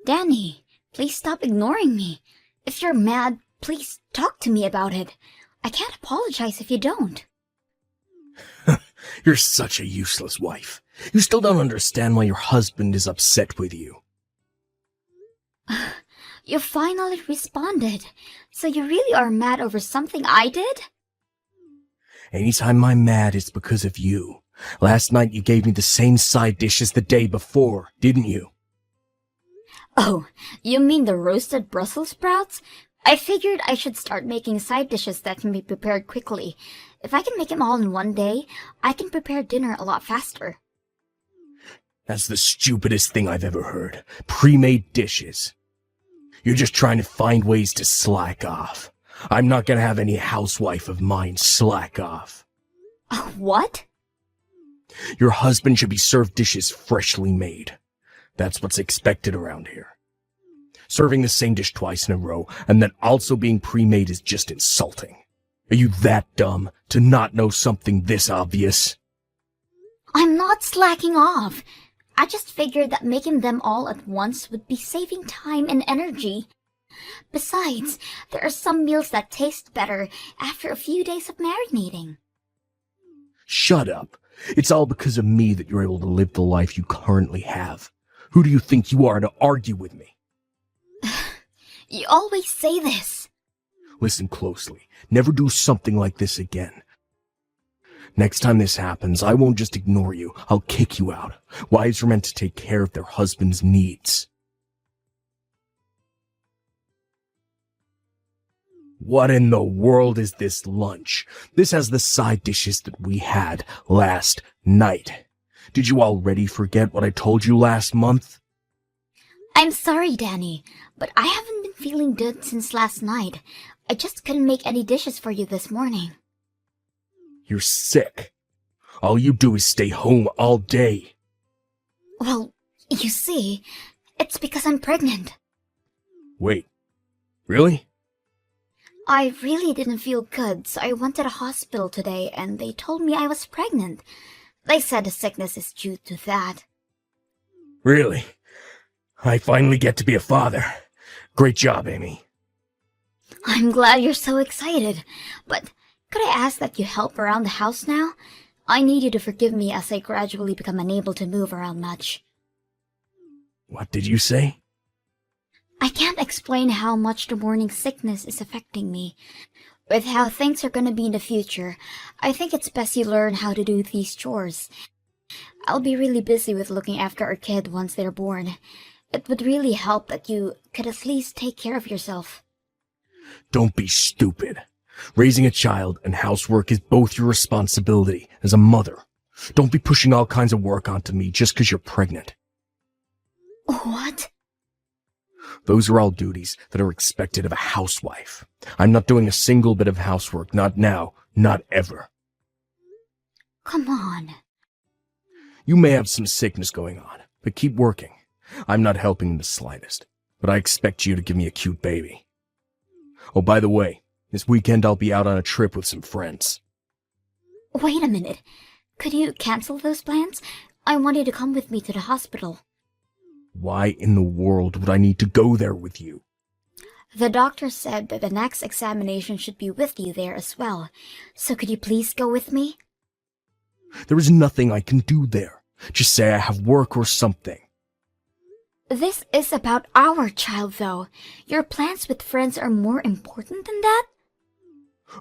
Danny, please stop ignoring me. If you're mad, please talk to me about it. I can't apologize if you don't. You're such a useless wife. You still don't understand why your husband is upset with you. You finally responded. So you really are mad over something I did? Anytime I'm mad, it's because of you. Last night you gave me the same side dish as the day before, didn't you? Oh, you mean the roasted Brussels sprouts? I figured I should start making side dishes that can be prepared quickly. If I can make them all in one day, I can prepare dinner a lot faster. That's the stupidest thing I've ever heard. Pre-made dishes. You're just trying to find ways to slack off. I'm not gonna have any housewife of mine slack off. What? Your husband should be served dishes freshly made. That's what's expected around here. Serving the same dish twice in a row and then also being pre-made is just insulting. Are you that dumb to not know something this obvious? I'm not slacking off. I just figured that making them all at once would be saving time and energy. Besides, there are some meals that taste better after a few days of marinating. Shut up. It's all because of me that you're able to live the life you currently have. Who do you think you are to argue with me? You always say this. Listen closely. Never do something like this again. Next time this happens, I won't just ignore you. I'll kick you out. Wives are meant to take care of their husband's needs. What in the world is this lunch? This has the side dishes that we had last night. Did you already forget what I told you last month? I'm sorry, Danny, but I haven't been feeling good since last night. I just couldn't make any dishes for you this morning. You're sick. All you do is stay home all day. Well, you see, it's because I'm pregnant. Wait, really? I really didn't feel good, so I went to the hospital today and they told me I was pregnant. They said the sickness is due to that. Really? I finally get to be a father. Great job, Amy. I'm glad you're so excited, but could I ask that you help around the house now? I need you to forgive me as I gradually become unable to move around much. What did you say? I can't explain how much the morning sickness is affecting me. With how things are gonna be in the future, I think it's best you learn how to do these chores. I'll be really busy with looking after our kid once they're born. It would really help that you could at least take care of yourself. Don't be stupid. Raising a child and housework is both your responsibility as a mother. Don't be pushing all kinds of work onto me just because you're pregnant. What? Those are all duties that are expected of a housewife. I'm not doing a single bit of housework, not now, not ever. Come on. You may have some sickness going on, but keep working. I'm not helping in the slightest, but I expect you to give me a cute baby. Oh, by the way, this weekend I'll be out on a trip with some friends. Wait a minute. Could you cancel those plans? I want you to come with me to the hospital. Why in the world would I need to go there with you? The doctor said that the next examination should be with you there as well. So could you please go with me? There is nothing I can do there. Just say I have work or something. This is about our child, though. Your plans with friends are more important than that?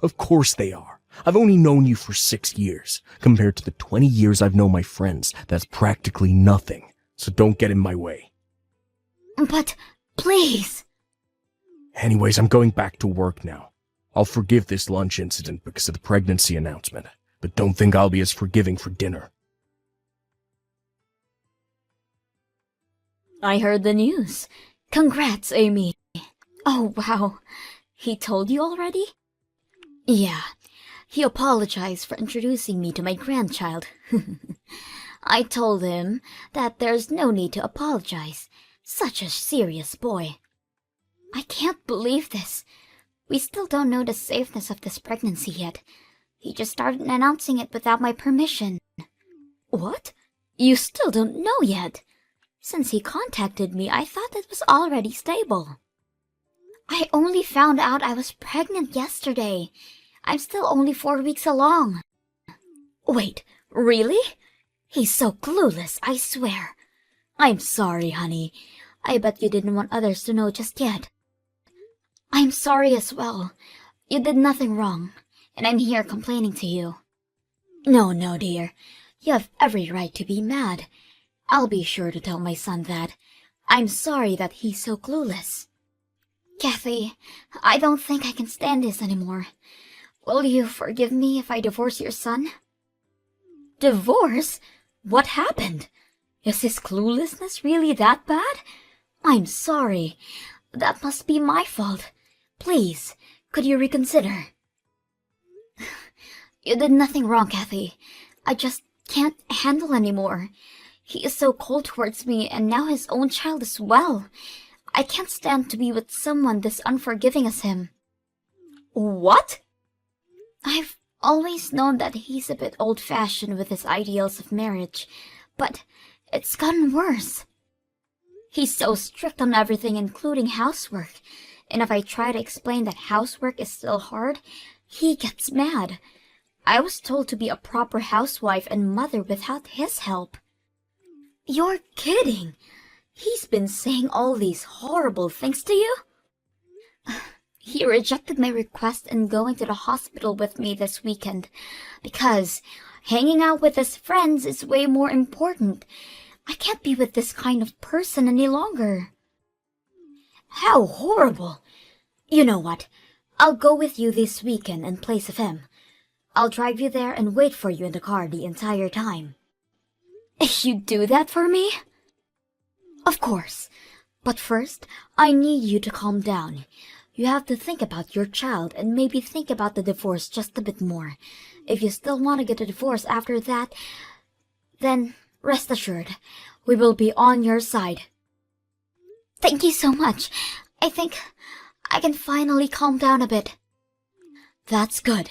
Of course they are. I've only known you for 6 years. Compared to the 20 years I've known my friends, that's practically nothing. So don't get in my way. But, please. Anyways, I'm going back to work now. I'll forgive this lunch incident because of the pregnancy announcement, but don't think I'll be as forgiving for dinner. I heard the news. Congrats, Amy. Oh, wow. He told you already? Yeah. He apologized for introducing me to my grandchild. I told him that there's no need to apologize. Such a serious boy. I can't believe this. We still don't know the safeness of this pregnancy yet. He just started announcing it without my permission. What? You still don't know yet? Since he contacted me, I thought it was already stable. I only found out I was pregnant yesterday. I'm still only 4 weeks along. Wait, really? He's so clueless, I swear. I'm sorry, honey. I bet you didn't want others to know just yet. I'm sorry as well. You did nothing wrong, and I'm here complaining to you. No, dear. You have every right to be mad. I'll be sure to tell my son that. I'm sorry that he's so clueless. Kathy, I don't think I can stand this anymore. Will you forgive me if I divorce your son? Divorce? What happened? Is his cluelessness really that bad? I'm sorry. That must be my fault. Please, could you reconsider? You did nothing wrong, Kathy. I just can't handle anymore. He is so cold towards me, and now his own child as well. I can't stand to be with someone this unforgiving as him. What? I've always known that he's a bit old-fashioned with his ideals of marriage, but it's gotten worse. He's so strict on everything, including housework, and if I try to explain that housework is still hard, he gets mad. I was told to be a proper housewife and mother without his help. You're kidding! He's been saying all these horrible things to you? He rejected my request in going to the hospital with me this weekend because hanging out with his friends is way more important. I can't be with this kind of person any longer. How horrible! You know what? I'll go with you this weekend in place of him. I'll drive you there and wait for you in the car the entire time. You do that for me? Of course. But first, I need you to calm down. You have to think about your child and maybe think about the divorce just a bit more. If you still want to get a divorce after that, then rest assured, we will be on your side. Thank you so much. I think I can finally calm down a bit. That's good.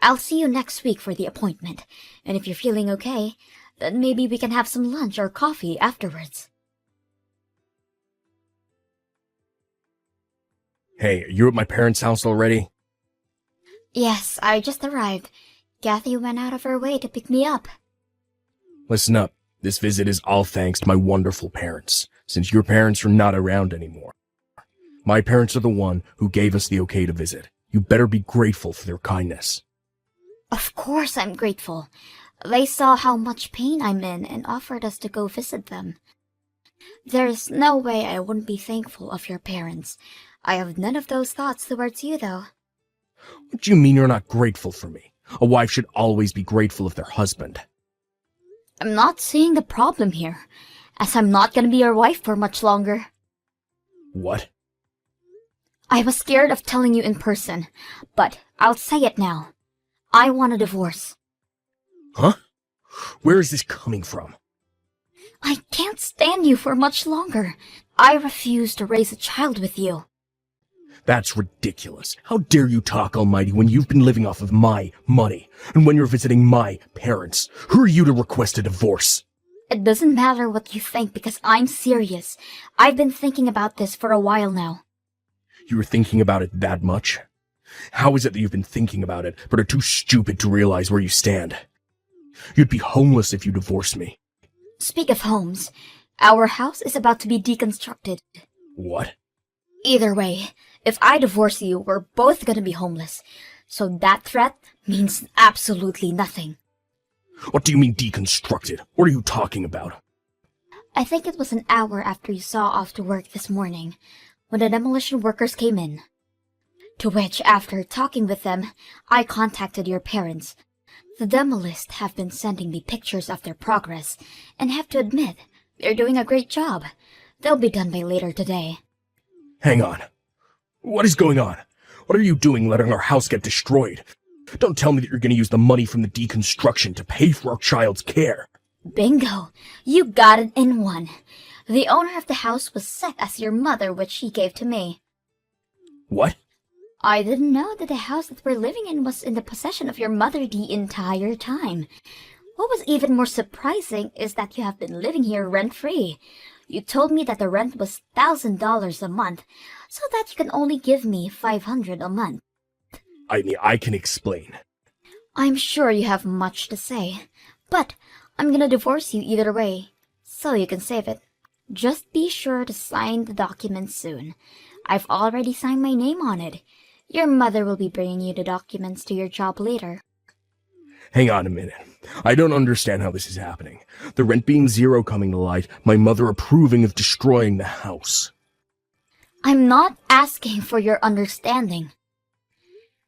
I'll see you next week for the appointment, and if you're feeling okay, then maybe we can have some lunch or coffee afterwards. Hey, are you at my parents' house already? Yes, I just arrived. Kathy went out of her way to pick me up. Listen up. This visit is all thanks to my wonderful parents, since your parents are not around anymore. My parents are the one who gave us the okay to visit. You better be grateful for their kindness. Of course I'm grateful. They saw how much pain I'm in and offered us to go visit them. There's no way I wouldn't be thankful of your parents. I have none of those thoughts towards you, though. What do you mean you're not grateful for me? A wife should always be grateful of their husband. I'm not seeing the problem here, as I'm not gonna be your wife for much longer. What? I was scared of telling you in person, but I'll say it now. I want a divorce. Huh? Where is this coming from? I can't stand you for much longer. I refuse to raise a child with you. That's ridiculous. How dare you talk, Almighty, when you've been living off of my money, and when you're visiting my parents? Who are you to request a divorce? It doesn't matter what you think because I'm serious. I've been thinking about this for a while now. You were thinking about it that much? How is it that you've been thinking about it, but are too stupid to realize where you stand? You'd be homeless if you divorced me. Speak of homes, our house is about to be deconstructed. What? Either way, if I divorce you, we're both gonna be homeless. So that threat means absolutely nothing. What do you mean deconstructed? What are you talking about? I think it was an hour after you saw off to work this morning, when the demolition workers came in. To which, after talking with them, I contacted your parents. The demolists have been sending me pictures of their progress, and have to admit, they're doing a great job. They'll be done by later today. Hang on. What is going on? What are you doing letting our house get destroyed? Don't tell me that you're going to use the money from the deconstruction to pay for our child's care. Bingo! You got it in one. The owner of the house was set as your mother, which she gave to me. What? I didn't know that the house that we're living in was in the possession of your mother the entire time. What was even more surprising is that you have been living here rent-free. You told me that the rent was $1,000 a month, so that you can only give me $500 a month. I can explain. I'm sure you have much to say, but I'm gonna divorce you either way, so you can save it. Just be sure to sign the document soon. I've already signed my name on it. Your mother will be bringing you the documents to your job later. Hang on a minute. I don't understand how this is happening. The rent being zero coming to light, my mother approving of destroying the house. I'm not asking for your understanding.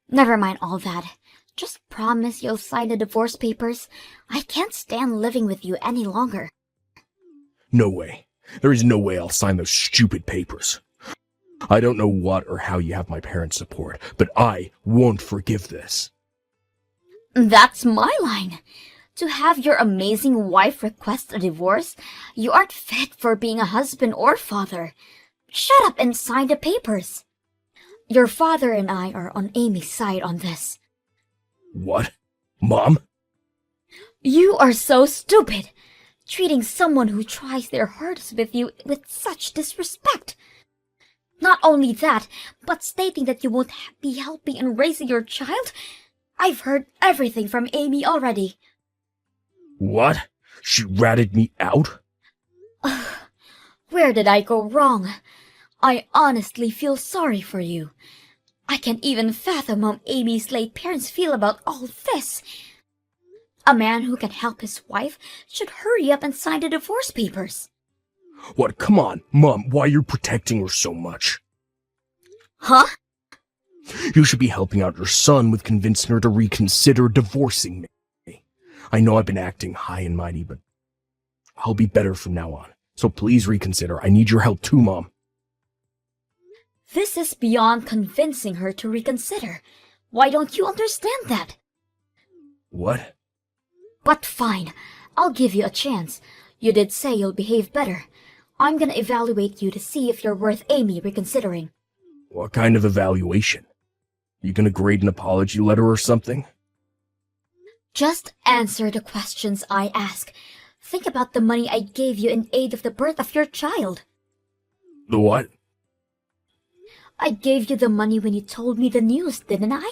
Never mind all that. Just promise you'll sign the divorce papers. I can't stand living with you any longer. No way. There is no way I'll sign those stupid papers. I don't know what or how you have my parents' support, but I won't forgive this. That's my line. To have your amazing wife request a divorce, you aren't fit for being a husband or father. Shut up and sign the papers. Your father and I are on Amy's side on this. What? Mom? You are so stupid, treating someone who tries their hardest with you with such disrespect. Not only that, but stating that you won't be helping in raising your child. I've heard everything from Amy already. What? She ratted me out? Where did I go wrong? I honestly feel sorry for you. I can't even fathom how Amy's late parents feel about all this. A man who can help his wife should hurry up and sign the divorce papers. What? Come on, Mom, why are you protecting her so much? Huh? You should be helping out your son with convincing her to reconsider divorcing me. I know I've been acting high and mighty, but I'll be better from now on. So please reconsider. I need your help too, Mom. This is beyond convincing her to reconsider. Why don't you understand that? What? But fine, I'll give you a chance. You did say you'll behave better. I'm gonna evaluate you to see if you're worth Amy reconsidering. What kind of evaluation? You gonna grade an apology letter or something? Just answer the questions I ask. Think about the money I gave you in aid of the birth of your child. The what? I gave you the money when you told me the news, didn't I?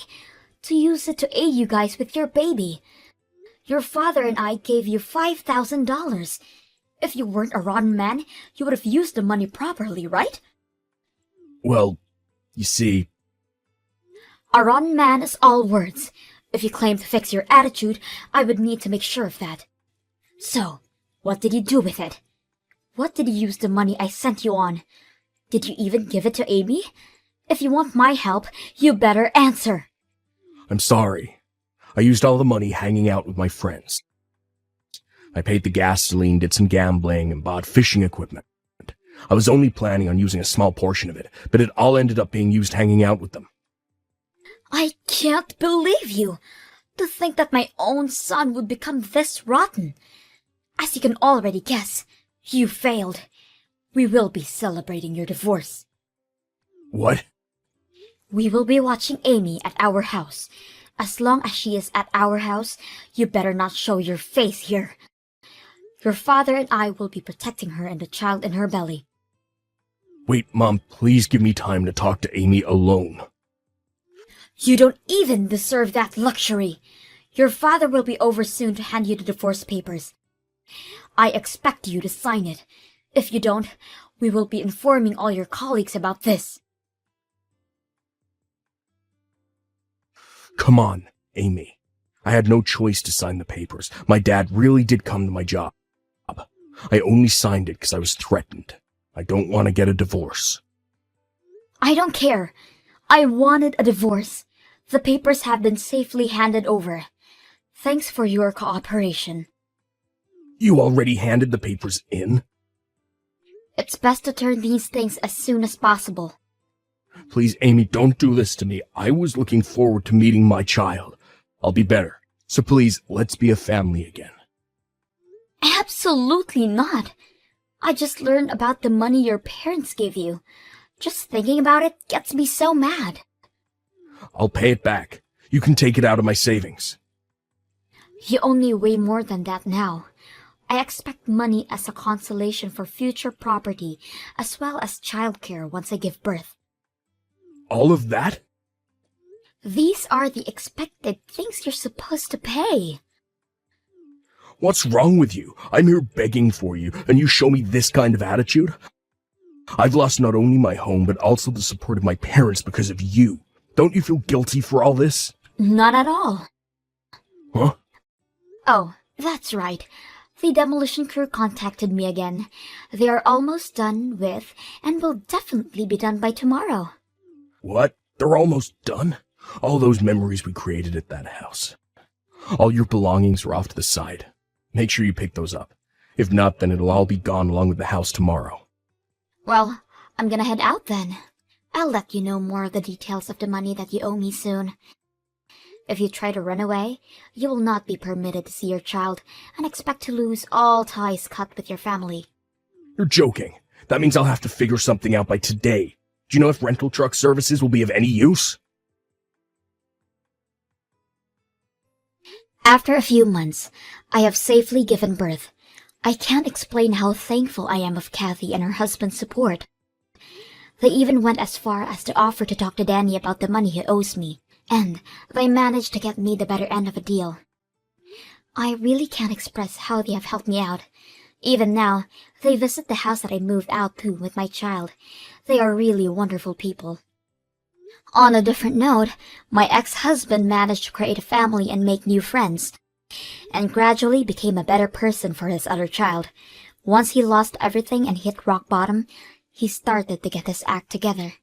To use it to aid you guys with your baby. Your father and I gave you $5,000. If you weren't a rotten man, you would have used the money properly, right? Well, you see... A rotten man is all words. If you claim to fix your attitude, I would need to make sure of that. So, what did you do with it? What did you use the money I sent you on? Did you even give it to Amy? If you want my help, you better answer. I'm sorry. I used all the money hanging out with my friends. I paid the gasoline, did some gambling, and bought fishing equipment. I was only planning on using a small portion of it, but it all ended up being used hanging out with them. I can't believe you! To think that my own son would become this rotten. As you can already guess, you failed. We will be celebrating your divorce. What? We will be watching Amy at our house. As long as she is at our house, you better not show your face here. Your father and I will be protecting her and the child in her belly. Wait, Mom, please give me time to talk to Amy alone. You don't even deserve that luxury. Your father will be over soon to hand you the divorce papers. I expect you to sign it. If you don't, we will be informing all your colleagues about this. Come on, Amy. I had no choice to sign the papers. My dad really did come to my job. I only signed it because I was threatened. I don't want to get a divorce. I don't care. I wanted a divorce. The papers have been safely handed over. Thanks for your cooperation. You already handed the papers in? It's best to turn these things as soon as possible. Please, Amy, don't do this to me. I was looking forward to meeting my child. I'll be better. So please, let's be a family again. Absolutely not. I just learned about the money your parents gave you. Just thinking about it gets me so mad. I'll pay it back. You can take it out of my savings. You owe me way more than that now. I expect money as a consolation for future property, as well as childcare once I give birth. All of that? These are the expected things you're supposed to pay. What's wrong with you? I'm here begging for you, and you show me this kind of attitude? I've lost not only my home, but also the support of my parents because of you. Don't you feel guilty for all this? Not at all. Huh? Oh, that's right. The demolition crew contacted me again. They are almost done with, and will definitely be done by tomorrow. What? They're almost done? All those memories we created at that house. All your belongings are off to the side. Make sure you pick those up. If not, then it'll all be gone along with the house tomorrow. Well, I'm gonna head out then. I'll let you know more of the details of the money that you owe me soon. If you try to run away, you will not be permitted to see your child and expect to lose all ties cut with your family. You're joking. That means I'll have to figure something out by today. Do you know if rental truck services will be of any use? After a few months, I have safely given birth. I can't explain how thankful I am of Kathy and her husband's support. They even went as far as to offer to talk to Danny about the money he owes me, and they managed to get me the better end of a deal. I really can't express how they have helped me out. Even now, they visit the house that I moved out to with my child. They are really wonderful people. On a different note, my ex-husband managed to create a family and make new friends, and gradually became a better person for his other child. Once he lost everything and hit rock bottom, he started to get his act together.